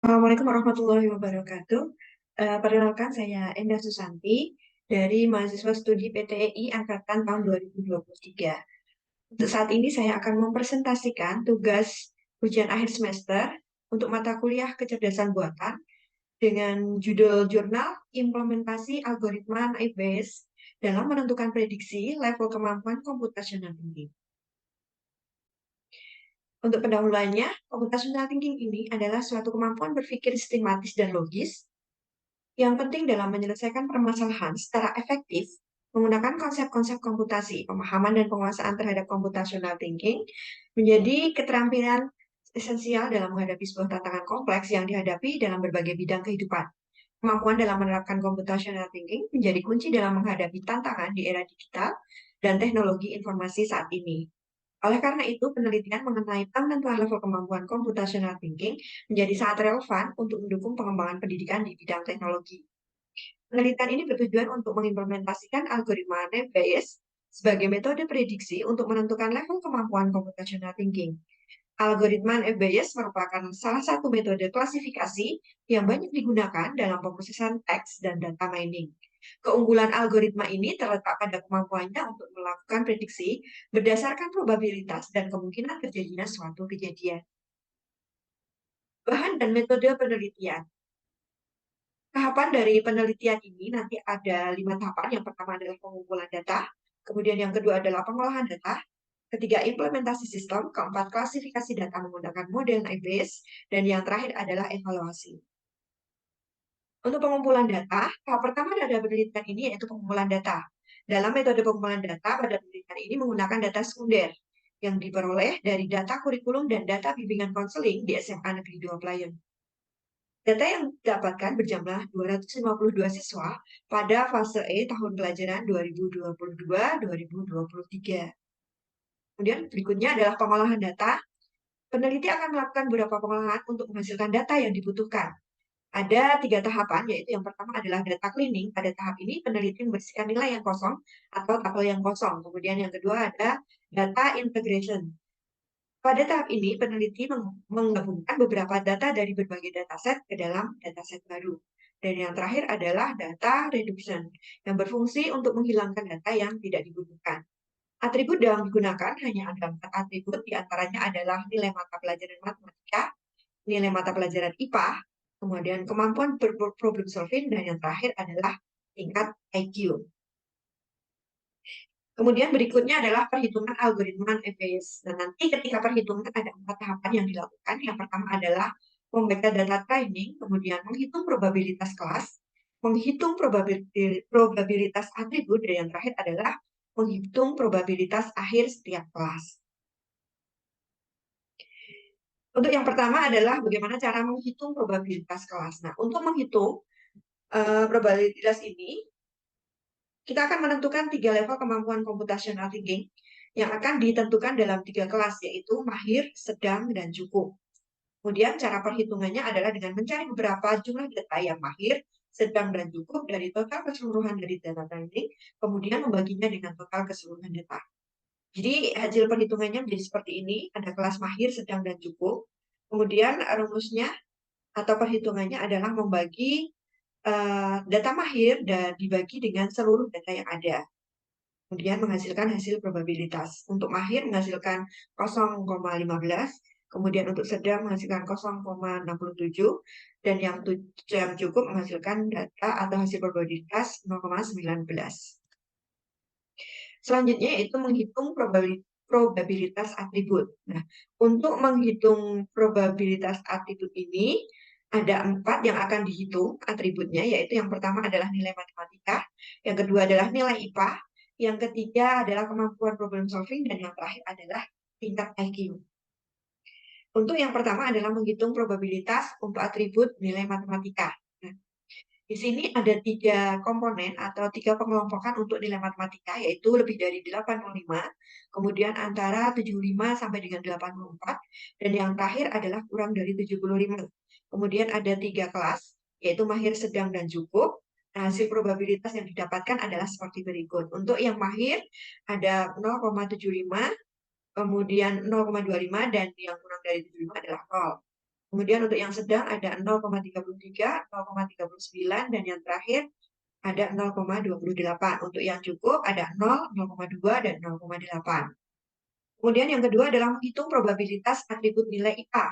Assalamualaikum warahmatullahi wabarakatuh. Perkenalkan saya Endah Susanti dari mahasiswa studi PTEI angkatan tahun 2023. Untuk saat ini saya akan mempresentasikan tugas ujian akhir semester untuk mata kuliah kecerdasan buatan dengan judul jurnal implementasi algoritma naib Bayes dalam menentukan prediksi level kemampuan komputasional tinggi. Untuk pendahuluannya, computational thinking ini adalah suatu kemampuan berpikir sistematis dan logis yang penting dalam menyelesaikan permasalahan secara efektif menggunakan konsep-konsep komputasi, pemahaman dan penguasaan terhadap computational thinking menjadi keterampilan esensial dalam menghadapi sebuah tantangan kompleks yang dihadapi dalam berbagai bidang kehidupan. Kemampuan dalam menerapkan computational thinking menjadi kunci dalam menghadapi tantangan di era digital dan teknologi informasi saat ini. Oleh karena itu, penelitian mengenai penentuan level kemampuan computational thinking menjadi sangat relevan untuk mendukung pengembangan pendidikan di bidang teknologi. Penelitian ini bertujuan untuk mengimplementasikan algoritma naib Bayes sebagai metode prediksi untuk menentukan level kemampuan computational thinking. Algoritma naib Bayes merupakan salah satu metode klasifikasi yang banyak digunakan dalam pemrosesan teks dan data mining. Keunggulan algoritma ini terletak pada kemampuannya untuk melakukan prediksi berdasarkan probabilitas dan kemungkinan terjadinya suatu kejadian. Bahan dan metode penelitian. Tahapan dari penelitian ini nanti ada 5 tahapan. Yang pertama adalah pengumpulan data, kemudian yang kedua adalah pengolahan data, ketiga implementasi sistem, keempat klasifikasi data menggunakan model naib Bayes, dan yang terakhir adalah evaluasi. Untuk pengumpulan data, tahap pertama dari penelitian ini yaitu pengumpulan data. Dalam metode pengumpulan data, pada penelitian ini menggunakan data sekunder yang diperoleh dari data kurikulum dan data bimbingan konseling di SMA Negeri 2 Pelayan. Data yang didapatkan berjumlah 252 siswa pada fase E tahun pelajaran 2022-2023. Kemudian berikutnya adalah pengolahan data. Peneliti akan melakukan beberapa pengolahan untuk menghasilkan data yang dibutuhkan. Ada 3 tahapan, yaitu yang pertama adalah data cleaning. Pada tahap ini, peneliti membersihkan nilai yang kosong atau tabel yang kosong. Kemudian yang kedua ada data integration. Pada tahap ini, peneliti menggabungkan beberapa data dari berbagai dataset ke dalam dataset baru. Dan yang terakhir adalah data reduction, yang berfungsi untuk menghilangkan data yang tidak dibutuhkan. Atribut yang digunakan hanya ada 4 atribut, diantaranya adalah nilai mata pelajaran matematika, nilai mata pelajaran IPA, kemudian kemampuan problem solving, dan yang terakhir adalah tingkat IQ. Kemudian berikutnya adalah perhitungan algoritma EBS. Nah, nanti ketika perhitungan ada 4 tahapan yang dilakukan. Yang pertama adalah membaca data training, kemudian menghitung probabilitas kelas, menghitung probabilitas atribut, dan yang terakhir adalah menghitung probabilitas akhir setiap kelas. Untuk yang pertama adalah bagaimana cara menghitung probabilitas kelas. Nah, untuk menghitung probabilitas ini, kita akan menentukan 3 level kemampuan computational thinking yang akan ditentukan dalam 3 kelas, yaitu mahir, sedang, dan cukup. Kemudian cara perhitungannya adalah dengan mencari beberapa jumlah data yang mahir, sedang, dan cukup dari total keseluruhan dari data training, kemudian membaginya dengan total keseluruhan data. Jadi hasil perhitungannya menjadi seperti ini, ada kelas mahir, sedang, dan cukup. Kemudian rumusnya atau perhitungannya adalah membagi data mahir dan dibagi dengan seluruh data yang ada. Kemudian menghasilkan hasil probabilitas. Untuk mahir menghasilkan 0,15, kemudian untuk sedang menghasilkan 0,67, dan yang cukup menghasilkan data atau hasil probabilitas 0,19. Selanjutnya yaitu menghitung probabilitas atribut. Nah, untuk menghitung probabilitas atribut ini, ada 4 yang akan dihitung atributnya, yaitu yang pertama adalah nilai matematika, yang kedua adalah nilai IPA, yang ketiga adalah kemampuan problem solving, dan yang terakhir adalah tingkat IQ. Untuk yang pertama adalah menghitung probabilitas untuk atribut nilai matematika. Nah, di sini ada 3 komponen atau 3 pengelompokan untuk nilai matematika, yaitu lebih dari 85, kemudian antara 75 sampai dengan 84, dan yang terakhir adalah kurang dari 75. Kemudian ada 3 kelas, yaitu mahir, sedang, dan cukup. Nah, hasil probabilitas yang didapatkan adalah seperti berikut. Untuk yang mahir ada 0,75, kemudian 0,25, dan yang kurang dari 75 adalah 0. Kemudian untuk yang sedang ada 0,33, 0,39, dan yang terakhir ada 0,28. Untuk yang cukup ada 0, 0,2, dan 0,8. Kemudian yang kedua adalah menghitung probabilitas atribut nilai IPA.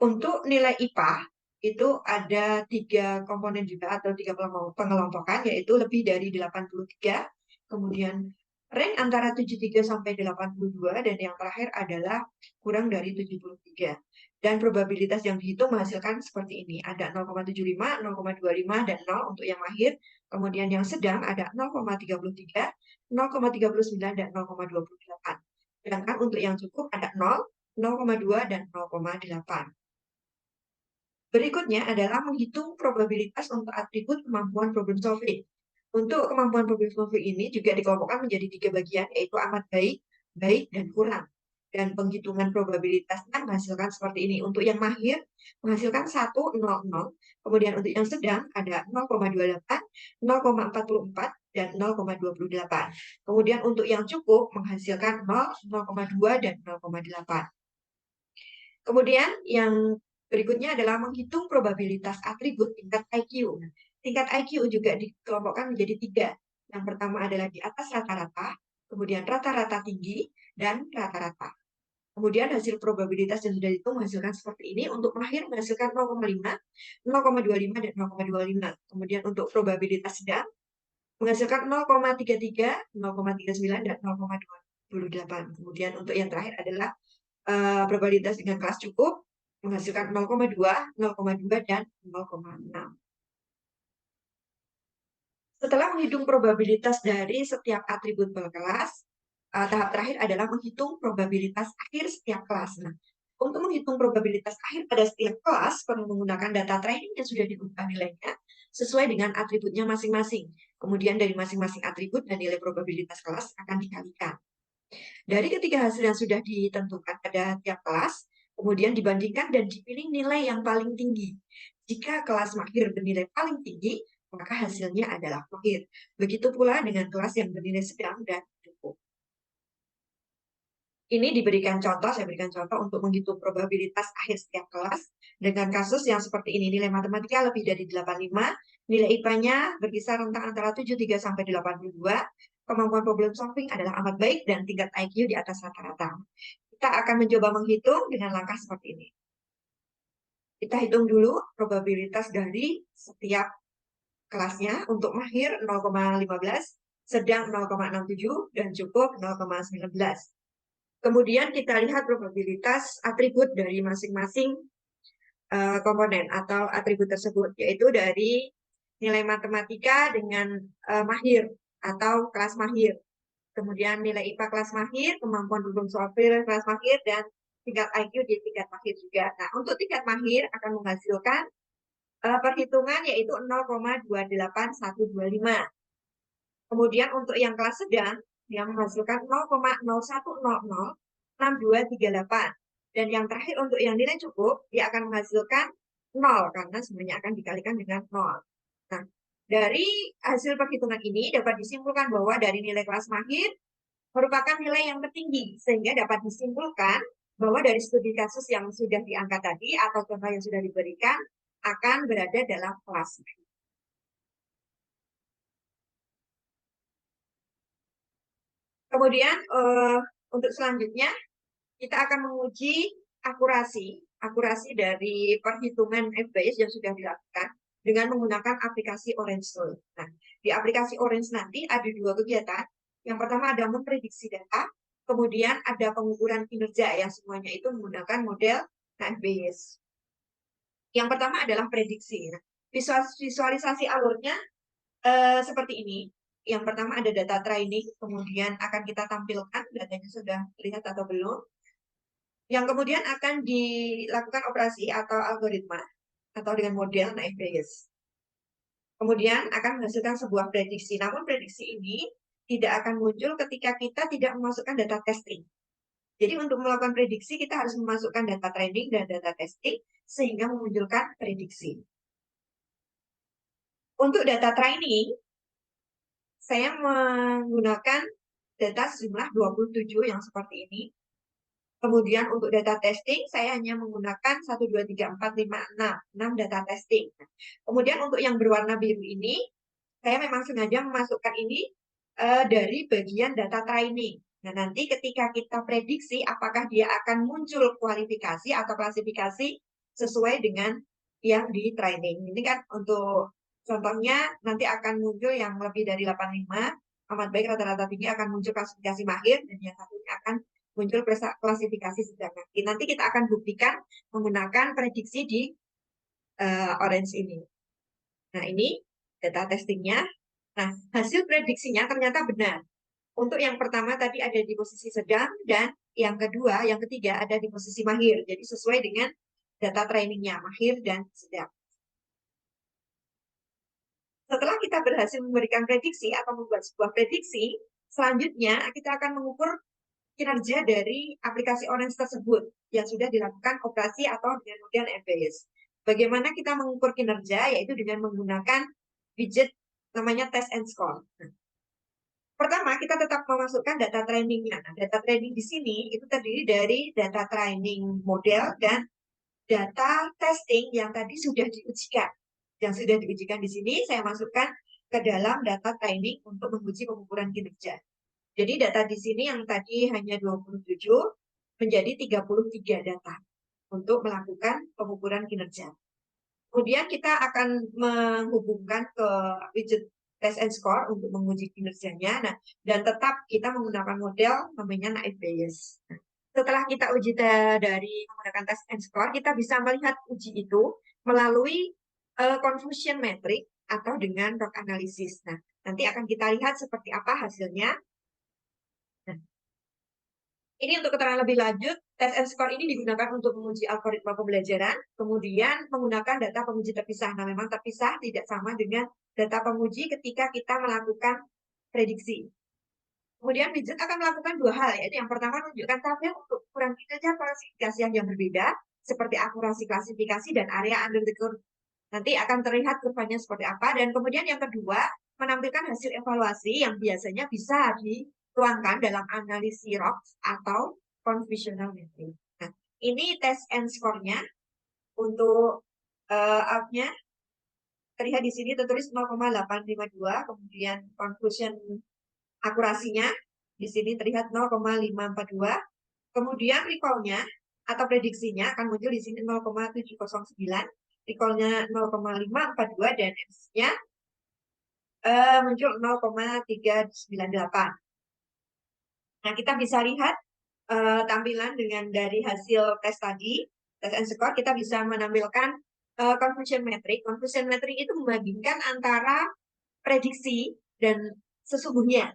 Untuk nilai IPA itu ada 3 komponen juga atau 3 pengelompokan, yaitu lebih dari 83, kemudian range antara 73 sampai 82, dan yang terakhir adalah kurang dari 73. Dan probabilitas yang dihitung menghasilkan seperti ini. Ada 0,75, 0,25, dan 0 untuk yang mahir. Kemudian yang sedang ada 0,33, 0,39, dan 0,28. Sedangkan untuk yang cukup ada 0, 0,2, dan 0,8. Berikutnya adalah menghitung probabilitas untuk atribut kemampuan problem solving. Untuk kemampuan problem solving ini juga dikelompokkan menjadi 3 bagian, yaitu amat baik, baik, dan kurang. Dan penghitungan probabilitasnya menghasilkan seperti ini. Untuk yang mahir, menghasilkan 1, 0, 0. Kemudian untuk yang sedang ada 0,28, 0,44, dan 0,28. Kemudian untuk yang cukup menghasilkan 0, 0,2, dan 0,8. Kemudian yang berikutnya adalah menghitung probabilitas atribut tingkat IQ. Tingkat IQ juga dikelompokkan menjadi 3. Yang pertama adalah di atas rata-rata, kemudian rata-rata tinggi, dan rata-rata. Kemudian hasil probabilitas yang sudah dihitung menghasilkan seperti ini. Untuk mahir menghasilkan 0,5, 0,25, dan 0,25. Kemudian untuk probabilitas sedang menghasilkan 0,33, 0,39, dan 0,28. Kemudian untuk yang terakhir adalah probabilitas dengan kelas cukup menghasilkan 0,2, 0,2, dan 0,6. Setelah menghitung probabilitas dari setiap atribut berkelas, tahap terakhir adalah menghitung probabilitas akhir setiap kelas. Nah, untuk menghitung probabilitas akhir pada setiap kelas, perlu menggunakan data training yang sudah diubah nilainya sesuai dengan atributnya masing-masing. Kemudian dari masing-masing atribut dan nilai probabilitas kelas akan dikalikan. Dari ketiga hasil yang sudah ditentukan pada tiap kelas, kemudian dibandingkan dan dipilih nilai yang paling tinggi. Jika kelas mahir bernilai paling tinggi, maka hasilnya adalah mahir. Begitu pula dengan kelas yang bernilai sedang dan cukup. Ini diberikan contoh, saya berikan contoh untuk menghitung probabilitas akhir setiap kelas dengan kasus yang seperti ini. Nilai matematika lebih dari 85, nilai IPA-nya berkisar rentang antara 73 sampai 82, kemampuan problem solving adalah amat baik, dan tingkat IQ di atas rata-rata. Kita akan mencoba menghitung dengan langkah seperti ini. Kita hitung dulu probabilitas dari setiap kelasnya. Untuk mahir 0,15, sedang 0,67, dan cukup 0,19. Kemudian kita lihat probabilitas atribut dari masing-masing komponen atau atribut tersebut, yaitu dari nilai matematika dengan mahir atau kelas mahir. Kemudian nilai IPA kelas mahir, kemampuan problem solver kelas mahir, dan tingkat IQ di tingkat mahir juga. Nah, untuk tingkat mahir akan menghasilkan perhitungan yaitu 0,28125. Kemudian untuk yang kelas sedang, yang menghasilkan 0,01006238. Dan yang terakhir untuk yang nilai cukup, dia akan menghasilkan 0, karena semuanya akan dikalikan dengan 0. Nah, dari hasil perhitungan ini dapat disimpulkan bahwa dari nilai kelas mahir merupakan nilai yang tertinggi, sehingga dapat disimpulkan bahwa dari studi kasus yang sudah diangkat tadi atau contoh yang sudah diberikan akan berada dalam kelas. Kemudian untuk selanjutnya kita akan menguji akurasi dari perhitungan FBS yang sudah dilakukan dengan menggunakan aplikasi Orange Tool. Nah, di aplikasi Orange nanti ada 2 kegiatan. Yang pertama ada memprediksi data, kemudian ada pengukuran kinerja yang semuanya itu menggunakan model FBS. Yang pertama adalah prediksi. Nah, visualisasi alurnya seperti ini. Yang pertama ada data training, kemudian akan kita tampilkan datanya sudah lihat atau belum. Yang kemudian akan dilakukan operasi atau algoritma atau dengan model naik Bayes. Kemudian akan menghasilkan sebuah prediksi. Namun prediksi ini tidak akan muncul ketika kita tidak memasukkan data testing. Jadi untuk melakukan prediksi kita harus memasukkan data training dan data testing sehingga memunculkan prediksi. Untuk data training, saya menggunakan data sejumlah 27 yang seperti ini. Kemudian untuk data testing, saya hanya menggunakan 1, 2, 3, 4, 5, 6 data testing. Kemudian untuk yang berwarna biru ini, saya memang sengaja memasukkan ini dari bagian data training. Nah, nanti ketika kita prediksi apakah dia akan muncul kualifikasi atau klasifikasi sesuai dengan yang di training. Ini kan untuk contohnya nanti akan muncul yang lebih dari 85, amat baik rata-rata tinggi akan muncul klasifikasi mahir, dan yang satunya akan muncul klasifikasi sedang. Nanti kita akan buktikan menggunakan prediksi di orange ini. Nah, ini data testingnya. Nah, hasil prediksinya ternyata benar. Untuk yang pertama tadi ada di posisi sedang, dan yang kedua, yang ketiga ada di posisi mahir. Jadi sesuai dengan data trainingnya, mahir dan sedang. Setelah kita berhasil memberikan prediksi atau membuat sebuah prediksi, selanjutnya kita akan mengukur kinerja dari aplikasi Orange tersebut yang sudah dilakukan operasi atau dengan model MBS. Bagaimana kita mengukur kinerja? Yaitu dengan menggunakan widget namanya test and score. Pertama, kita tetap memasukkan data trainingnya. Nah, data training di sini itu terdiri dari data training model dan data testing yang tadi sudah diujikan. Yang sudah diujikan di sini saya masukkan ke dalam data training untuk menguji pengukuran kinerja. Jadi data di sini yang tadi hanya 27 menjadi 33 data untuk melakukan pengukuran kinerja. Kemudian kita akan menghubungkan ke widget test and score untuk menguji kinerjanya. Nah, dan tetap kita menggunakan model namanya naive Bayes. Nah, setelah kita uji dari menggunakan test and score, kita bisa melihat uji itu melalui confusion metric atau dengan ROC analysis. Nah, nanti akan kita lihat seperti apa hasilnya. Nah, ini untuk keterangan lebih lanjut, test and score ini digunakan untuk menguji algoritma pembelajaran, kemudian menggunakan data penguji terpisah. Nah, memang terpisah tidak sama dengan data penguji ketika kita melakukan prediksi. Kemudian widget akan melakukan dua hal, yaitu yang pertama menunjukkan tabel untuk ukuran kinerja klasifikasi yang berbeda, seperti akurasi klasifikasi dan area under the curve. Nanti akan terlihat kurvanya seperti apa. Dan kemudian yang kedua, menampilkan hasil evaluasi yang biasanya bisa dituangkan dalam analisis ROC atau confusional metric. Nah, ini test and score-nya. Untuk out-nya terlihat di sini tertulis 0,852, kemudian conclusion akurasinya di sini terlihat 0,542, kemudian recall-nya atau prediksinya akan muncul di sini 0,709, recall-nya 0,542, dan MC-nya muncul 0,398. Nah, kita bisa lihat tampilan dengan dari hasil tes tadi, tes and score, kita bisa menampilkan confusion metric. Confusion metric itu membandingkan antara prediksi dan sesungguhnya.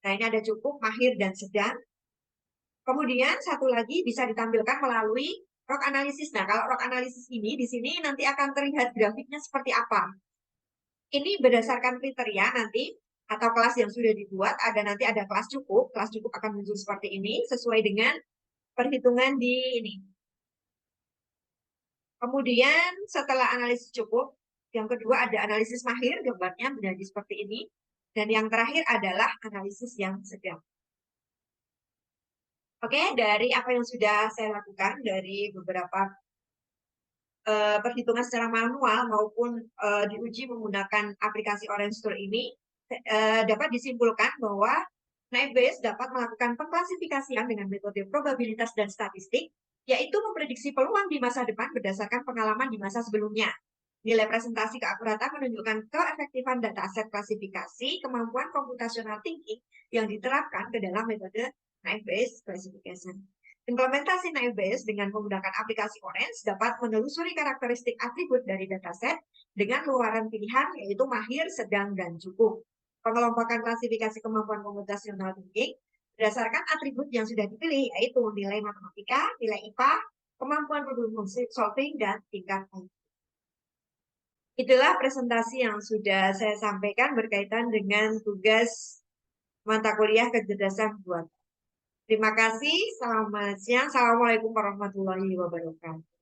Nah, ini ada cukup, mahir, dan sedang. Kemudian satu lagi bisa ditampilkan melalui ROC analysis. Nah, kalau ROC analysis ini di sini nanti akan terlihat grafiknya seperti apa. Ini berdasarkan kriteria nanti atau kelas yang sudah dibuat, nanti ada kelas cukup akan muncul seperti ini sesuai dengan perhitungan di ini. Kemudian setelah analisis cukup, yang kedua ada analisis mahir, gambarnya menjadi seperti ini, dan yang terakhir adalah analisis yang sedang. Oke, dari apa yang sudah saya lakukan dari beberapa perhitungan secara manual maupun diuji menggunakan aplikasi Orange Tool ini, dapat disimpulkan bahwa naive Bayes dapat melakukan pengklasifikasian dengan metode probabilitas dan statistik, yaitu memprediksi peluang di masa depan berdasarkan pengalaman di masa sebelumnya. Nilai presentasi keakuratan menunjukkan keefektifan dataset klasifikasi, kemampuan computational thinking yang diterapkan ke dalam metode naive Bayes classification. Implementasi naive Bayes dengan menggunakan aplikasi Orange dapat menelusuri karakteristik atribut dari dataset dengan luaran pilihan, yaitu mahir, sedang, dan cukup. Pengelompokan klasifikasi kemampuan computational thinking berdasarkan atribut yang sudah dipilih, yaitu nilai matematika, nilai IPA, kemampuan problem solving, dan tingkat IQ. Itulah presentasi yang sudah saya sampaikan berkaitan dengan tugas mata kuliah kecerdasan buatan. Terima kasih, selamat siang. Assalamualaikum warahmatullahi wabarakatuh.